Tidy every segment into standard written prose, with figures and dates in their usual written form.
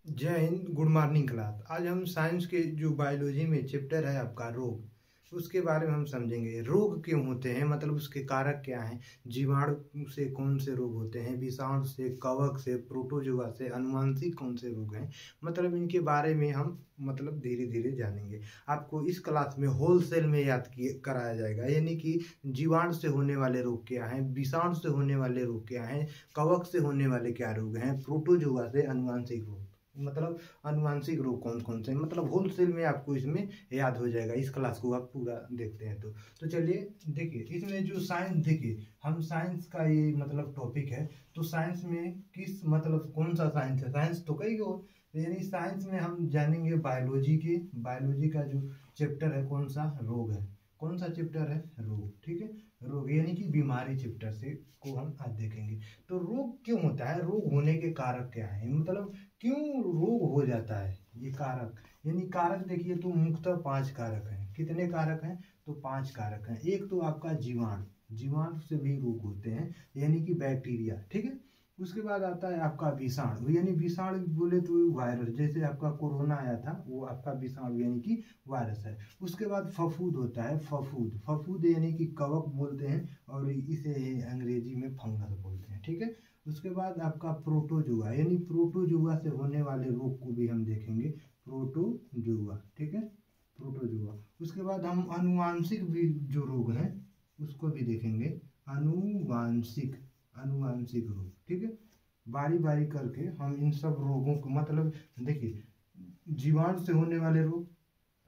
जय Hind, good morning class. आज हम साइंस के जो बायोलॉजी में चैप्टर है आपका रोग, उसके बारे में हम समझेंगे। रोग क्यों होते हैं, मतलब उसके कारक क्या हैं। जीवाणु से कौन से रोग होते हैं, विषाणु से, कवक से, प्रोटोजोआ से, आनुवंशिक कौन से रोग हैं, मतलब इनके बारे में हम मतलब धीरे धीरे जानेंगे। आपको इस क्लास में होलसेल में याद कराया जाएगा, यानी कि जीवाणु से होने वाले रोग क्या हैं, विषाणु से होने वाले रोग क्या हैं, कवक से होने वाले क्या रोग हैं, प्रोटोजोआ से आनुवंशिक रोग, मतलब आनुवांशिक रोग कौन कौन से, मतलब होलसेल में आपको इसमें याद हो जाएगा। इस क्लास को आप पूरा देखते हैं तो चलिए देखिए, इसमें जो साइंस, देखिए हम साइंस का ये मतलब टॉपिक है, तो साइंस में किस मतलब कौन सा साइंस है, साइंस तो कई हो, यानी साइंस में हम जानेंगे बायोलॉजी का जो चैप्टर है कौन सा, रोग है। कौन सा चैप्टर है, रोग, ठीक है। रोग यानी कि बीमारी चैप्टर से को हम आज देखेंगे। तो रोग क्यों होता है, रोग होने के कारक क्या है, मतलब क्यों रोग हो जाता है, ये कारक, यानी कारक देखिए तो मुख्यतः 5 कारक हैं। कितने कारक हैं, तो 5 कारक हैं। एक तो आपका जीवाणु से भी रोग होते हैं, यानी कि बैक्टीरिया, ठीक है। उसके बाद आता है आपका विषाणु, यानी विषाणु बोले तो वायरस, जैसे आपका कोरोना आया था वो आपका विषाणु यानी कि वायरस है। उसके बाद फफूंद होता है, फफूंद यानी कि कवक बोलते हैं, और इसे अंग्रेजी में फंगस बोलते हैं, ठीक है। उसके बाद आपका प्रोटोजुआ, यानी प्रोटोजुआ से होने वाले रोग को भी हम देखेंगे, प्रोटोजुआ, ठीक है, प्रोटोजुआ। उसके बाद हम आनुवांशिक भी जो रोग हैं उसको भी देखेंगे, आनुवांशिक रोग, ठीक है। बारी बारी करके हम इन सब रोगों को, मतलब देखिए, जीवाणु से होने वाले रोग,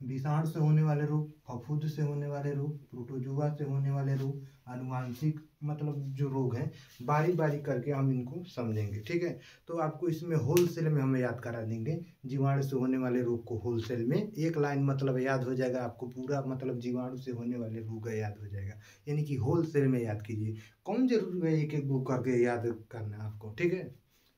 विषाणु से होने वाले रोग, फफूंद से होने वाले रोग, प्रोटोजुआ से होने वाले रोग, आनुवांशिक मतलब जो रोग हैं, बारी बारी करके हम इनको समझेंगे, ठीक है। तो आपको इसमें होलसेल में हम याद करा देंगे। जीवाणु से होने वाले रोग को होलसेल में एक लाइन मतलब याद हो जाएगा आपको, पूरा मतलब जीवाणु से होने वाले रोग याद हो जाएगा, यानी कि होलसेल में याद कीजिए। कौन जरूरी है एक एक बुक करके याद करना आपको, ठीक है।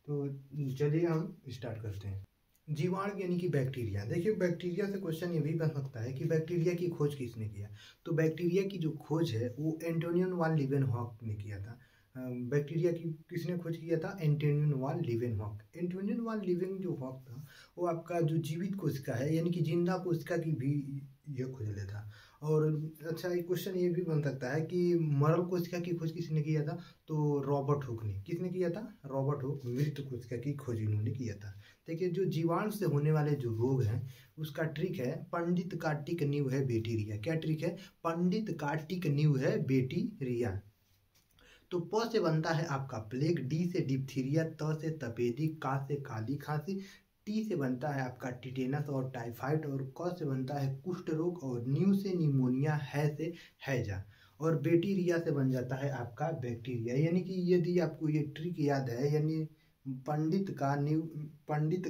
तो चलिए हम स्टार्ट करते हैं। जीवाणु यानी कि बैक्टीरिया, देखिए बैक्टीरिया से क्वेश्चन ये भी बन सकता है कि बैक्टीरिया की खोज किसने किया। तो बैक्टीरिया की जो खोज है वो एंटोनियन वान लीवेनहॉक ने किया था। बैक्टीरिया की किसने खोज किया था, एंटोनियन वान लीवेनहॉक। एंटोनियन वान लीवेनहॉक था वो आपका जो जीवित कोशिका है, यानी कि जिंदा कोशिका की भी ये खोज लेता। और अच्छा, एक क्वेश्चन ये भी बन सकता है कि मरल कोशिका की खोज किसने किया था। तो रॉबर्ट हुक ने, किसने किया था, रॉबर्ट हुक, मृत कोशिका की खोज इन्होंने किया था। देखिए जो जीवाणु से होने वाले जो रोग हैं उसका ट्रिक है, पंडित का टिक नींव है बैक्टीरिया। क्या ट्रिक है, पंडित का टिक नींव है बैक्टीरिया। तो प से बनता है आपका प्लेग, डी से डिप्थीरिया, त से तपेदिक, का से काली खांसी, टी से बनता है आपका टिटेनस और टाइफाइड, और क से बनता है कुष्ठ रोग, और न्यू से निमोनिया, है से हैजा, और बैक्टीरिया से बन जाता है आपका बैक्टीरिया। यानी कि यदि आपको ये ट्रिक याद है, यानी पंडित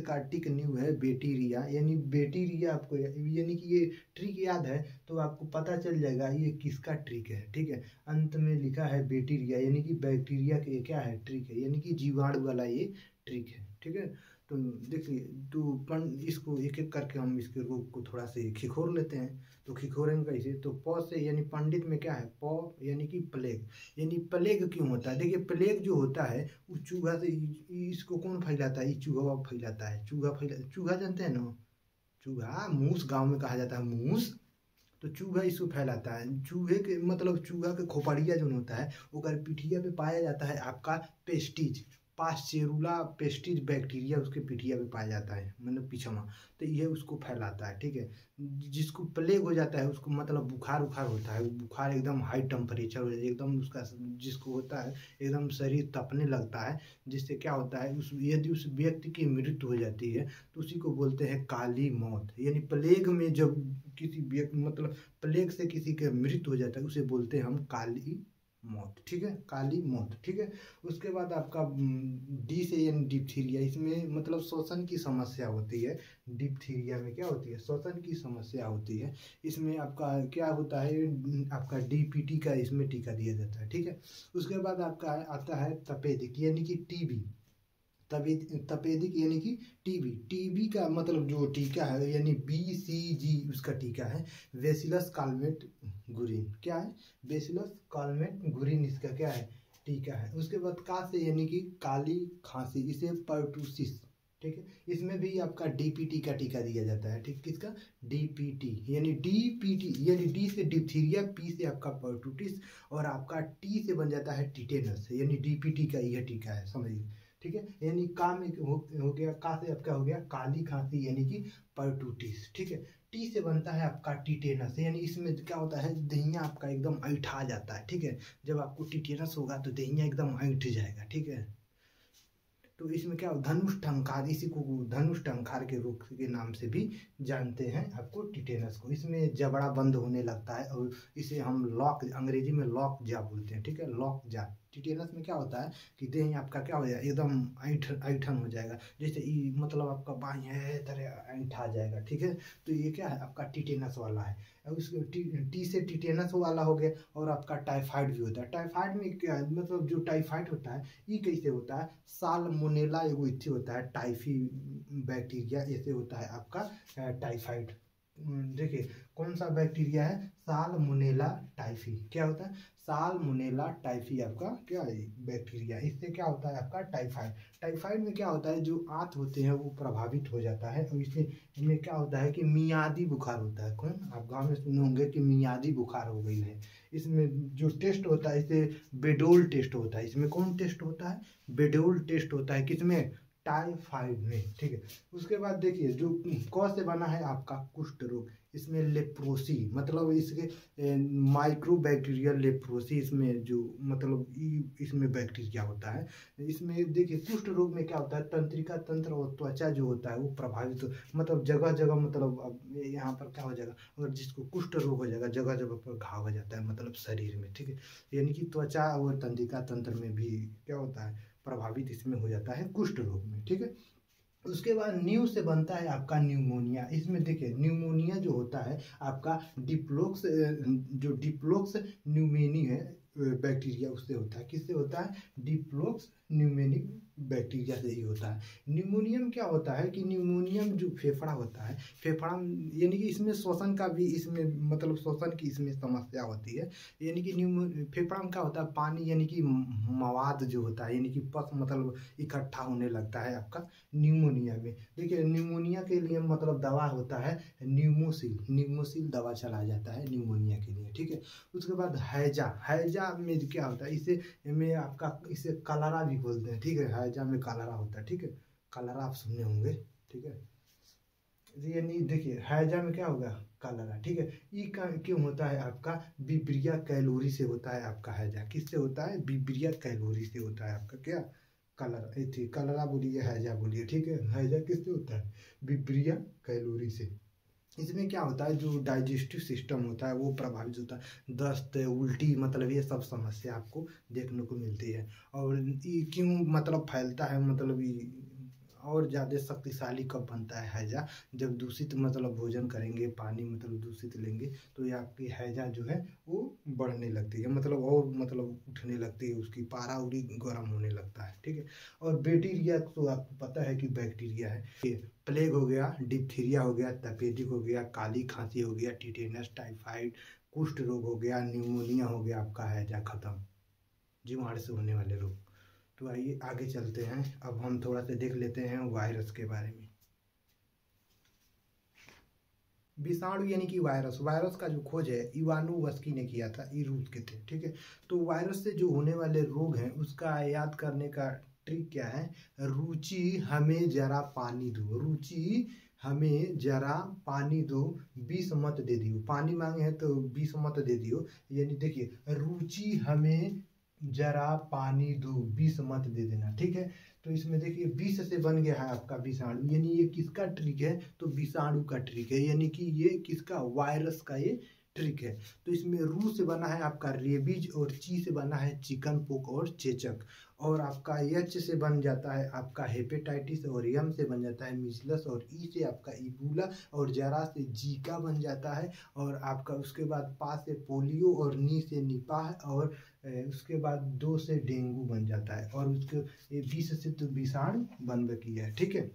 का टिक न्यू है बैक्टीरिया, यानी बैक्टीरिया आपको, यानी कि ये ट्रिक याद है तो आपको पता चल जाएगा ये किसका ट्रिक है, ठीक है। अंत में लिखा है बैक्टीरिया, यानी कि बैक्टीरिया के क्या है, ट्रिक है, यानी कि जीवाणु वाला ये ट्रिक है, ठीक है। तो देखिए, तो इसको एक एक करके हम इसके रूप को थोड़ा से खिखोर लेते हैं। तो खिखोरेंगे कैसे, तो प से, यानी पंडित में क्या है, प यानी कि प्लेग, यानी प्लेग क्यों होता है। देखिए प्लेग जो होता है वो चूहा से, इसको कौन फैलाता है, चूहा फैलाता है, चूहा जानते हैं ना, चूहा, मूस गांव में कहा जाता है मूस। तो चूहा इसको फैलाता है। चूहे के मतलब चूहा के खोपड़िया जो होता है वो अगर पिठिया पे पाया जाता है आपका पेस्टिज, पास्चेरुला पेस्टिज बैक्टीरिया उसके पिठिया पे पाया जाता है, मतलब पिछवा, तो ये उसको फैलाता है, ठीक है। जिसको प्लेग हो जाता है उसको मतलब बुखार उखार होता है, बुखार एकदम हाई टेम्परेचर हो जाता है एकदम उसका, जिसको होता है एकदम शरीर तपने लगता है, जिससे क्या होता है उस, यदि उस व्यक्ति की मृत्यु हो जाती है तो उसी को बोलते हैं काली मौत। यानी प्लेग में जब किसी व्यक्ति मतलब प्लेग से किसी का मृत्यु हो जाता है उसे बोलते हैं हम काली मौत, ठीक है, काली मौत, ठीक है। उसके बाद आपका डी से यानी डिप्थीरिया, इसमें मतलब श्वसन की समस्या होती है। डिप्थीरिया में क्या होती है, श्वसन की समस्या होती है। इसमें आपका क्या होता है, आपका डीपीटी का इसमें टीका दिया जाता है, ठीक है। उसके बाद आपका आता है तपेदिक, यानी कि टीबी, तपेदिक यानी कि टीबी। टीबी का मतलब जो टीका है, यानी BCG उसका टीका है, बेसिलस कालमेट गुरिन, क्या है, बेसिलस कालमेट गुरिन इसका क्या है, टीका है। उसके बाद का से, यानी कि काली खांसी, इसे पर्टूसिस, ठीक है। इसमें भी आपका डीपीटी का टीका दिया जाता है, ठीक, किसका, डीपीटी, यानी डीपीटी, यानी डी से डिप्थीरिया, पी से आपका परटूटिस और आपका टी से बन जाता है टिटेनस, यानी डीपीटी का यह टीका है, समझिए, ठीक है। यानी का में हो गया, का से आपका हो गया काली खांसी यानी कि परटूटिस, ठीक है। टी से बनता है आपका टिटेनस, यानी इसमें क्या होता है, दहिया आपका एकदम ऐठा जाता है, ठीक है। जब आपको टिटेनस होगा तो दहिया एकदम ऐठ जाएगा, ठीक है। तो इसमें क्या, धनुष टंकार, इसी को धनुष टंकार के रोग के नाम से भी जानते हैं आपको टिटेनस को। इसमें जबड़ा बंद होने लगता है और इसे हम लॉक, अंग्रेजी में लॉक जा बोलते हैं, ठीक है, लॉक जा। टिटेनस में क्या होता है कि देह आपका क्या हो जाएगा, एकदम ऐठन हो जाएगा, जैसे मतलब आपका बाई है तरह ऐठा जाएगा, ठीक है। तो ये क्या है, आपका टिटेनस वाला है। और उसको टी से टिटेनस वाला हो गया। और आपका टाइफाइड भी होता है। टाइफाइड में क्या है, मतलब जो टाइफाइड होता है ये कैसे होता है, साल्मोनेला एगो इथी होता है, टाइफी बैक्टीरिया, ऐसे होता है आपका टाइफाइड। देखिए कौन सा बैक्टीरिया है, साल्मोनेला टाइफी, क्या होता है, साल्मोनेला टाइफी आपका क्या है बैक्टीरिया, इससे क्या होता है आपका टाइफाइड। टाइफाइड में क्या होता है, जो आंत होते हैं वो प्रभावित हो जाता है और इसमें क्या होता है कि मियादी बुखार होता है। कौन, आप गाँव में सुने होंगे कि मियादी बुखार हो गई है। इसमें जो टेस्ट होता है इसे बेडोल टेस्ट होता है। इसमें कौन टेस्ट होता है, बेडोल टेस्ट होता है, किसमें, टाइफाइड में, ठीक है। उसके बाद देखिए जो क से बना है आपका कुष्ठ रोग, इसमें लेप्रोसी, मतलब इसके माइक्रो बैक्टीरियल लेप्रोसी, इसमें जो मतलब इसमें बैक्टीरिया होता है। इसमें देखिए कुष्ठ रोग में क्या होता है, तंत्रिका तंत्र और त्वचा जो होता है वो प्रभावित मतलब जगह जगह, मतलब अब यहाँ पर क्या हो जाएगा, अगर जिसको कुष्ठ रोग हो जाएगा जगह जगह पर घाव हो जाता है, मतलब शरीर में, ठीक है। यानी कि त्वचा और तंत्रिका तंत्र में भी क्या होता है, प्रभावित इसमें हो जाता है कुष्ठ रोग में, ठीक है। उसके बाद न्यू से बनता है आपका न्यूमोनिया। इसमें देखिए न्यूमोनिया जो होता है आपका डिप्लोक्स, जो डिप्लोक्स न्यूमेनी है बैक्टीरिया, उससे होता है, किससे होता है, डिप्लोक्स न्यूमेनिक बैक्टीरिया से ही होता है। न्यूमोनियम क्या होता है कि न्यूमोनियम जो फेफड़ा होता है, फेफड़ा यानी कि इसमें श्वसन का भी, इसमें मतलब श्वसन की इसमें समस्या होती है। यानी कि फेफड़ा में क्या होता है, पानी यानी कि मवाद जो होता है, यानी कि पस मतलब इकट्ठा होने लगता है आपका न्यूमोनिया में। देखिए न्यूमोनिया के लिए मतलब दवा होता है न्यूमोसिल, न्यूमोसिल दवा चलाया जाता है न्यूमोनिया के लिए, ठीक है। उसके बाद हैजा, हैजा में क्या होता है, इसे में आपका इसे कलरा भी बोलते हैं, ठीक है। हैजा में कलरा होता है, ठीक है, कलरा आप सुने होंगे, ठीक है। यानी देखिए हैजा में क्या होगा, कलरा, ठीक है। ये क्यों होता है आपका, विब्रिया कैलोरी से होता है आपका हैजा, किससे होता है, विब्रिया कैलोरी से होता है आपका क्या, कलरा, थी कलरा बोलिए हैजा बोलिए, ठीक है। हैजा किससे होता है, विब्रिया कैलोरी से। इसमें क्या होता है, जो डाइजेस्टिव सिस्टम होता है वो प्रभावित होता है, दस्त, उल्टी, मतलब ये सब समस्या आपको देखने को मिलती है। और ये क्यों मतलब फैलता है, मतलब ये और ज़्यादा शक्तिशाली कब बनता है हैजा, जब दूषित मतलब भोजन करेंगे, पानी मतलब दूषित लेंगे, तो ये आपकी हैजा जो है वो बढ़ने लगती है, मतलब और मतलब उठने लगती है, उसकी पारा उरी गर्म होने लगता है, ठीक है। और बैक्टीरिया तो आपको पता है कि बैक्टीरिया है, प्लेग हो गया, डिप्थीरिया हो गया, तपेदिक हो गया, काली खांसी हो गया, टिटेनस, टाइफाइड, कुष्ठ रोग हो गया, न्यूमोनिया हो गया, आपका हैजा खत्म, जीवाणु से होने वाले रोग। तो आइए आगे चलते हैं, अब हम थोड़ा सा देख लेते हैं वायरस के बारे में। विषाणु यानी कि वायरस, वायरस का जो खोज है इवानोवस्की ने किया था, ये रूस के थे, ठीक है। तो वायरस से जो होने वाले रोग हैं उसका याद करने का ट्रिक क्या है, रुचि हमें जरा पानी दो, रुचि हमें जरा पानी दो, विष मत दे दियो, पानी मांगे हैं तो विष मत दे दियो। यानी देखिए रुचि हमें जरा पानी दो, विष मत दे देना, ठीक है। तो इसमें देखिए विष से बन गया है आपका विषाणु, यानी ये किसका ट्रिक है, तो विषाणु का ट्रिक है, यानी कि ये किसका, वायरस का ये ट्रिक है। तो इसमें रू से बना है आपका रेबीज, और ची से बना है चिकन पोक और चेचक, और आपका एच से बन जाता है आपका हेपेटाइटिस, और एम से बन जाता है मिजलस, और ई से आपका इबूला, और जरा से जीका बन जाता है, और आपका उसके बाद पा से पोलियो, और नी से निपाह, और उसके बाद दो से डेंगू बन जाता है, और उसके 20 से तो विषाणु बन किया है, ठीक है।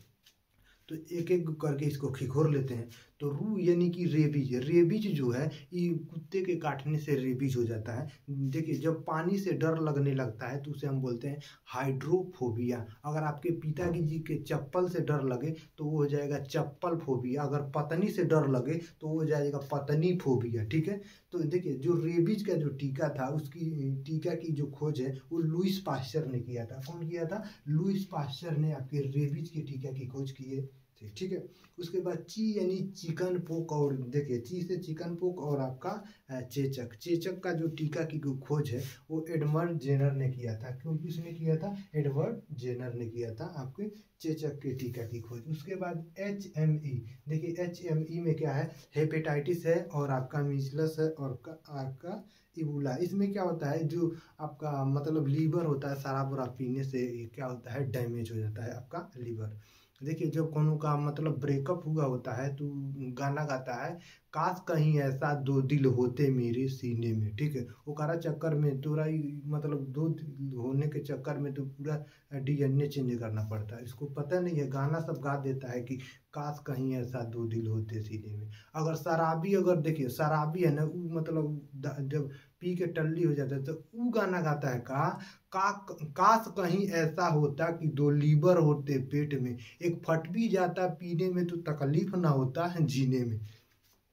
तो एक एक करके इसको खिखोर लेते हैं। तो रू यानी कि रेबीज, रेबीज जो है ये कुत्ते के काटने से रेबीज हो जाता है। देखिए जब पानी से डर लगने लगता है तो उसे हम बोलते हैं हाइड्रोफोबिया। अगर आपके पिताजी जी के चप्पल से डर लगे तो वो हो जाएगा चप्पल फोबिया। अगर पत्नी से डर लगे तो वो हो जाएगा पत्नी फोबिया। ठीक है, तो देखिए जो रेबीज का जो टीका था उसकी टीका की जो खोज है वो लुईस पास्चर ने किया था। कौन किया था? लुईस पास्चर ने आपके रेबीज के टीका की खोज किए थे। ठीक है, उसके बाद ची यानी चिकन पोक, और देखिए ची से चिकन पोक और आपका चेचक, चेचक का जो टीका की खोज है वो एडवर्ड जेनर ने किया था। क्यों किसने किया था? एडवर्ड जेनर ने किया था आपके चेचक के टीका की खोज। उसके बाद HME, देखिए HME में क्या है? हेपेटाइटिस है और आपका मीजल्स है और आपका इबोला। इसमें क्या होता है, जो आपका मतलब लीवर होता है, शराब वराब पीने से क्या होता है? डैमेज हो जाता है आपका लीवर। देखिए जब कोनो का मतलब ब्रेकअप हुआ होता है तो गाना गाता है, काश कहीं ऐसा दो दिल होते मेरे सीने में। ठीक है, वो कारा चक्कर में पूरा ही मतलब दो दिल होने के चक्कर में तो पूरा DNA चेंज करना पड़ता है। इसको पता नहीं है, गाना सब गा देता है कि काश कहीं ऐसा दो दिल होते सीने में। अगर शराबी, अगर देखिए शराबी है ना, वो मतलब जब पी के टल्ली हो जाता है तो वो गाना गाता है काश कहीं ऐसा होता कि दो लीवर होते पेट में, एक फट भी जाता पीने में तो तकलीफ ना होता है जीने में।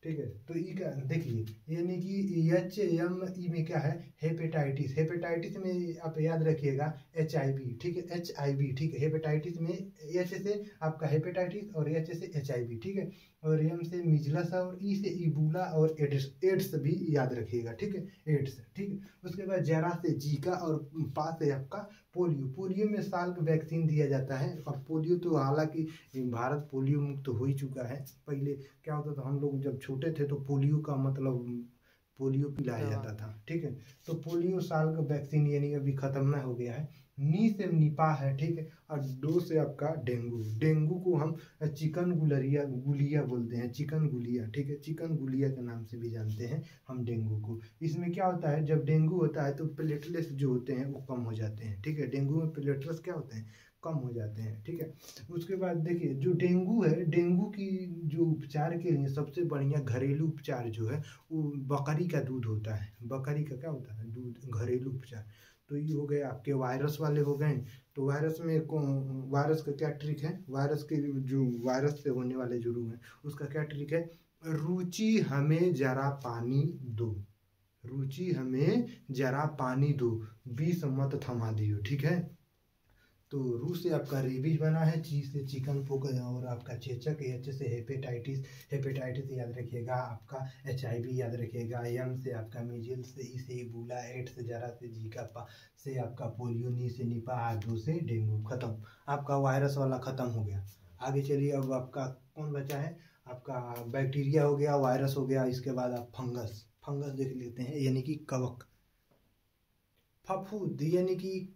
ठीक है, तो ये क्या देखिए यानी कि HME में क्या है? हेपेटाइटिस। हेपेटाइटिस में आप याद रखिएगा HIV। ठीक है, HIV। ठीक है, हेपेटाइटिस में H से आपका हेपेटाइटिस और H से HIV। ठीक है, और M से मिजलस और E से इबोला और एड्स भी याद रखिएगा। ठीक है, एड्स। ठीक है, उसके बाद जरा से जीका और पा से आपका पोलियो। पोलियो में साल का वैक्सीन दिया जाता है। और पोलियो तो हालांकि भारत पोलियो मुक्त तो हो ही चुका है। पहले क्या होता था, हम लोग जब छोटे थे तो पोलियो का मतलब पोलियो पिलाया जाता था। ठीक है, तो पोलियो साल का वैक्सीन यानी अभी खत्म हो गया है। नी से निपा है। ठीक है, और दो से आपका डेंगू। डेंगू को हम चिकन गुलिया बोलते हैं, चिकन गुलिया। ठीक है, चिकन गुलिया के नाम से भी जानते हैं हम डेंगू को। इसमें क्या होता है, जब डेंगू होता है तो प्लेटलेट्स जो होते हैं वो कम हो जाते हैं। ठीक है, डेंगू में प्लेटलेट्स क्या होते हैं? कम हो जाते हैं। ठीक है, उसके बाद देखिए जो डेंगू है, डेंगू की जो उपचार के लिए सबसे बढ़िया घरेलू उपचार जो है वो बकरी का दूध होता है। बकरी का क्या होता है? दूध, घरेलू उपचार। तो ये हो गए आपके वायरस वाले हो गए। तो वायरस में वायरस का क्या ट्रिक है? वायरस के जो वायरस से होने वाले जो रोग हैं उसका क्या ट्रिक है? रुचि हमें जरा पानी दो, रुचि हमें जरा पानी दो, विष मत थमा दियो। ठीक है, तो रू से आपका रेबीज बना है, ची से चिकन पोक और आपका चेचक, H से हेपेटाइटिस, हेपेटाइटिस याद रखिएगा। आपका HIV याद रखिएगा। M से आपका मीजल्स, से E से इबोला, H से जरा से जीका, पा से आपका पोलियो, नी से निपा, R2 से डेंगू। खत्म, आपका वायरस वाला खत्म हो गया। आगे चलिए, अब आपका कौन बचा है? आपका बैक्टीरिया हो गया, वायरस हो गया, इसके बाद आप फंगस। फंगस देख लेते हैं, यानी कि कवक। फफूंद यानी कि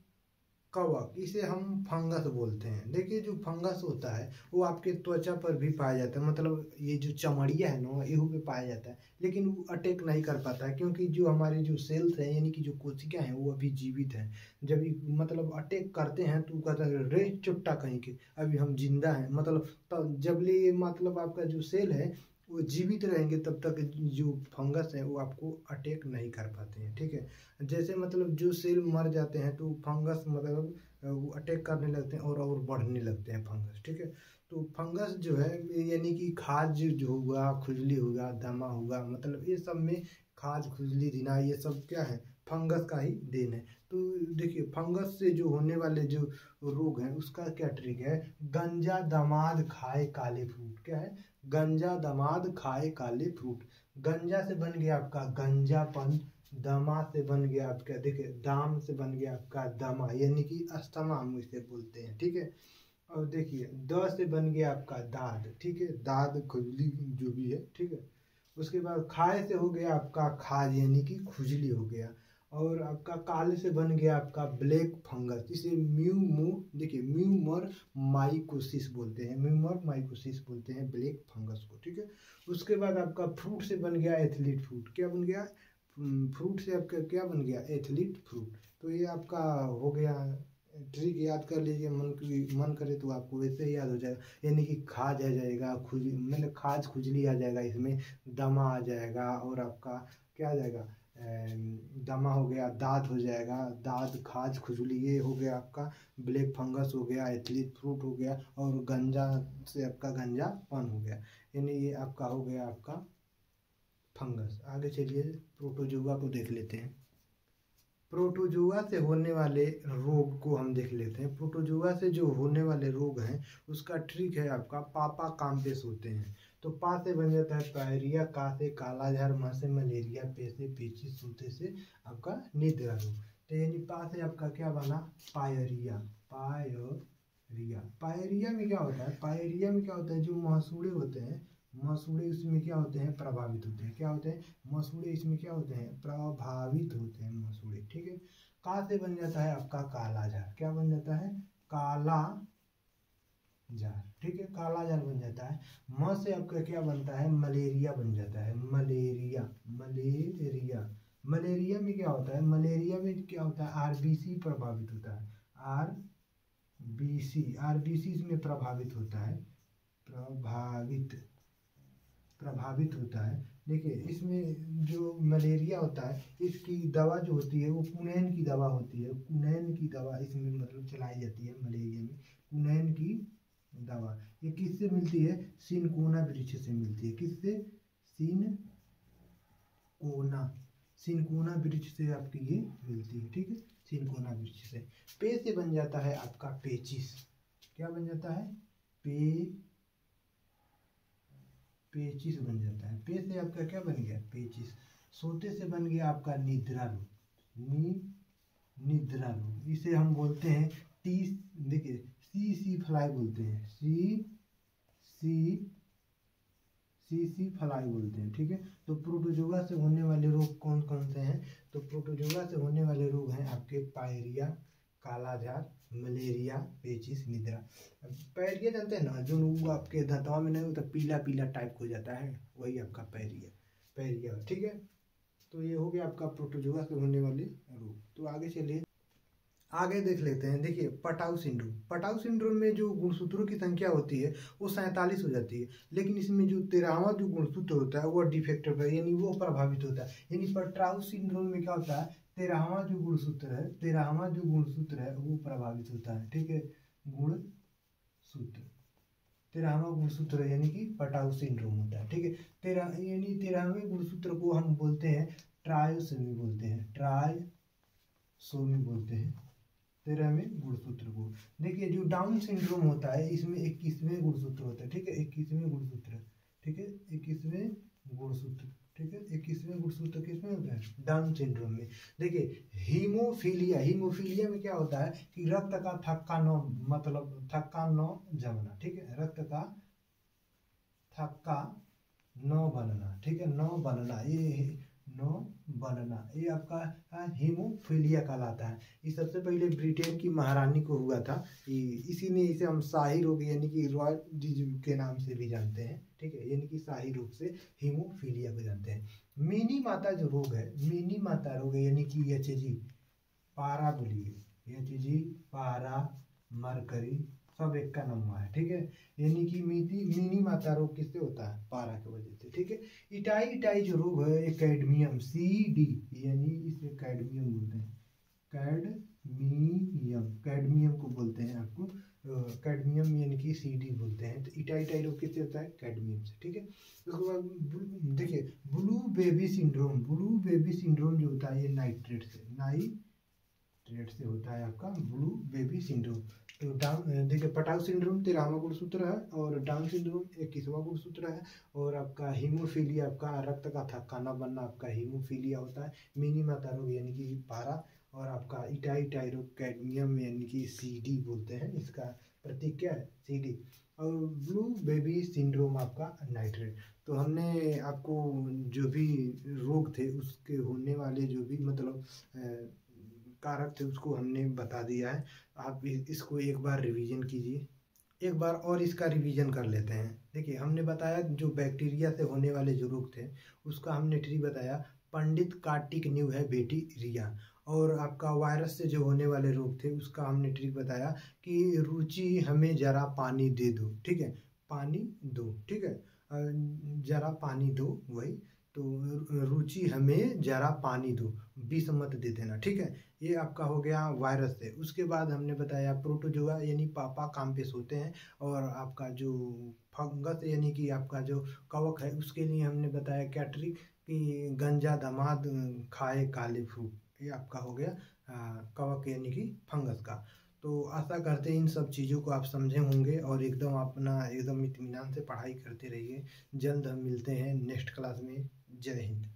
कवक, इसे हम फंगस बोलते हैं। देखिए जो फंगस होता है वो आपके त्वचा पर भी पाया जाता है, मतलब ये जो चमड़िया है ना इहू पे पाया जाता है, लेकिन वो अटैक नहीं कर पाता है क्योंकि जो हमारे जो सेल्स हैं यानी कि जो कोशिका हैं वो अभी जीवित हैं। जब ये मतलब अटैक करते हैं तो कहता है रे चुट्टा कहीं के, अभी हम जिंदा हैं। मतलब तब जब ले मतलब आपका जो सेल है वो जीवित रहेंगे तब तक जो फंगस है वो आपको अटैक नहीं कर पाते हैं। ठीक है, जैसे मतलब जो सेल मर जाते हैं तो फंगस मतलब वो अटैक करने लगते हैं और बढ़ने लगते हैं फंगस। ठीक है, तो फंगस जो है यानी कि खाज जो हुआ, खुजली हुआ, दमा हुआ, मतलब ये सब में खाज खुजली दिना ये सब क्या है? फंगस का ही देन है। तो देखिए फंगस से जो होने वाले जो रोग हैं उसका क्या ट्रिक है? गंजा दामाद खाए काले फ्रूट। क्या है? गंजा दामाद खाए काले फ्रूट। गंजा से बन गया आपका गंजापन, दमा से बन गया आपका, देखिए दाम से बन गया आपका दमा यानी कि अस्थमा हम इसे बोलते हैं। ठीक है, और देखिए द से बन गया आपका दाद। ठीक है, दाद खुजली जो भी है। ठीक है, उसके बाद खाए से हो गया आपका खाज यानी कि खुजली हो गया। और आपका काले से बन गया आपका ब्लैक फंगस, जिसे देखिए म्यूमर माइकोसिस बोलते हैं, म्यूमर माइकोसिस बोलते हैं ब्लैक फंगस को। ठीक है, उसके बाद आपका फ्रूट से बन गया एथलीट फ्रूट। क्या बन गया? फ्रूट से आपका क्या बन गया? Athlete fruit. तो ये आपका हो गया ट्रिक याद कर लीजिए, मन करे तो आपको वैसे ही याद हो जाएगा। यानी कि खाज आ जाएगा, मतलब खाज खुजली आ जाएगा, इसमें दमा आ जाएगा, और आपका क्या आ जाएगा, दमा हो गया, दाद हो जाएगा, दाद खाज खुजली ये हो गया आपका, ब्लैक फंगस हो गया, एथलीट फ्रूट हो गया, और गंजा से आपका गंजापन हो गया, यानी ये आपका हो गया आपका फंगस। आगे चलिए प्रोटोजोआ को देख लेते हैं। प्रोटोजोआ से होने वाले रोग को हम देख लेते हैं। प्रोटोजोआ से जो होने वाले रोग हैं उसका ट्रिक है आपका पापा काम्पेस होते हैं। तो पा से बन जाता है पायरिया, का से कालाजार, म से मलेरिया, पे से पेचिस, सूते से आपका निद्रा रोग। तो यानी पा से आपका क्या बना, पायरिया। पायरिया में क्या होता है, पायरिया में क्या होता है, जो मसूड़े होते हैं, मसूड़े इसमें क्या होते हैं, प्रभावित होते हैं। क्या होते हैं, मसूड़े इसमें क्या होते हैं, प्रभावित होते हैं मसूड़े। ठीक है। का से बन जाता है आपका कालाजार। क्या बन जाता है, काला जार। ठीक है, काला जार बन जाता है। म से आपका क्या बनता है, मलेरिया बन जाता है। मलेरिया मलेरिया में क्या होता है, मलेरिया में क्या होता है, आरबीसी प्रभावित होता है। आरबीसी इसमें प्रभावित होता है, प्रभावित होता है। देखिए इसमें जो मलेरिया होता है इसकी दवा जो होती है वो कुनैन की दवा होती है। कुनैन की दवा इसमें मतलब चलाई जाती है मलेरिया में, कुनैन की दवा। ये किससे मिलती है, सिनकोना वृक्ष से मिलती है। किससे, सिनकोना वृक्ष से आपकी ये मिलती है। ठीक है, सिनकोना वृक्ष से। पे से बन जाता है आपका पेचिस। क्या बन जाता है, पेचिस बन जाता है। पे से आपका क्या बन गया, पेचिस। सोते से बन गया आपका निद्रा रोग। निद्रा रोग इसे हम बोलते हैं देखिए सी फ्लाई बोलते हैं, सी फ्लाई बोलते हैं। ठीक है। तो प्रोटोजोआ से होने वाले रोग कौन कौन से हैं, तो प्रोटोजोआ से होने वाले रोग हैं आपके पायरिया, कालाजार, मलेरिया, पेचिस, निद्रा। पायरिया जानते हैं ना, जो वो आपके दांतों में नहीं होता, पीला पीला टाइप हो जाता है, वही आपका पायरिया। ठीक है। तो ये हो गया आपका प्रोटोजोआ से होने वाले रोग। तो आगे चलिए, आगे देख लेते हैं। देखिए पटाउ सिंड्रोम में जो गुणसूत्रों की संख्या होती है वो 47 हो जाती है, लेकिन इसमें जो 13वां जो गुणसूत्र होता है वो डिफेक्टिव है, यानी वो प्रभावित होता है। यानी पटाउ सिंड्रोम में क्या होता है, 13वां जो गुणसूत्र है वो प्रभावित होता है। ठीक है, गुणसूत्र 13वां गुणसूत्र यानी कि पटाउ सिंड्रोम होता है। ठीक है, 13वें गुणसूत्र को हम बोलते हैं ट्रायोसोमी बोलते हैं। 13वें गुणसूत्र को। देखिए जो डाउन सिंड्रोम होता है इसमें 21वें गुणसूत्र होता है। ठीक है, 21वें गुणसूत्र। ठीक है, 21वें गुणसूत्र। ठीक है, 21वें गुणसूत्र किसमें होता है, डाउन सिंड्रोम में। देखिए हीमोफीलिया में क्या होता है कि रक्त का थक्का न जमना। ठीक है, रक्त का थक्का न बनना। ठीक है, न बनना ये आपका हीमोफीलिया कहलाता है। ये सबसे पहले ब्रिटेन की महारानी को हुआ था। इसी ने इसे हम शाही रोग यानी कि रॉयल डिजीज के नाम से भी जानते हैं। ठीक है, यानी कि शाही रोग से हीमोफीलिया को जानते हैं। मिनी माता रोग यानी कि एचजी पारा बोलिए, एचजी पारा मरकरी सब एक का नंबर है। ठीक है, यानी कि मिनी माता रोग किससे होता है, पारा की वजह से। ठीक है, इटाई जो रोग है कैडमियम CD यानी इसे कैडमियम बोलते हैं, कैडमियम को बोलते हैं आपको कैडमियम यानी कि CD बोलते हैं। तो इटाई रोग किससे होता है, कैडमियम से। ठीक है, उसके बाद देखिए ब्लू बेबी सिंड्रोम जो होता है ये नाइट्रेट से होता है आपका ब्लू बेबी सिंड्रोम। तो देखिए पटाउ सिंड्रोम 13वां गुणसूत्र है और डाउन सिंड्रोम 21वां गुणसूत्र है। और आपका हीमोफीलिया आपका रक्त का थक्का न बनना आपका हीमोफीलिया होता है। मिनी माता रोग यानी कि पारा, और आपका इटाई रोग कैडमियम यानी कि CD बोलते हैं, इसका प्रतीक क्या है, CD। और ब्लू बेबी सिंड्रोम आपका नाइट्रेट। तो हमने आपको जो भी रोग थे उसके होने वाले जो भी मतलब कारक थे उसको हमने बता दिया है। आप इसको एक बार रिवीजन कीजिए, एक बार और इसका रिवीजन कर लेते हैं। देखिए हमने बताया जो बैक्टीरिया से होने वाले जो रोग थे उसका हमने ट्री बताया, पंडित कार्तिक न्यू है बेटी रिया। और आपका वायरस से जो होने वाले रोग थे उसका हमने ट्रिक बताया कि रुचि हमें जरा पानी दे दो, ठीक है, पानी दो, ठीक है, जरा पानी दो, वही तो रुचि हमें जरा पानी दो, विष मत दे देना, ठीक है। ये आपका हो गया वायरस से। उसके बाद हमने बताया प्रोटोजोआ यानी पापा काम पे सोते हैं, और आपका जो फंगस यानी कि आपका जो कवक है उसके लिए हमने बताया क्या ट्रिक कि गंजा दामाद खाए काले फ्रूट, ये आपका हो गया कवक यानी कि फंगस का। तो आशा करते हैं इन सब चीज़ों को आप समझे होंगे और एकदम अपना एकदम इत्मीनान से पढ़ाई करते रहिए। जल्द हम मिलते हैं नेक्स्ट क्लास में। जय हिंद।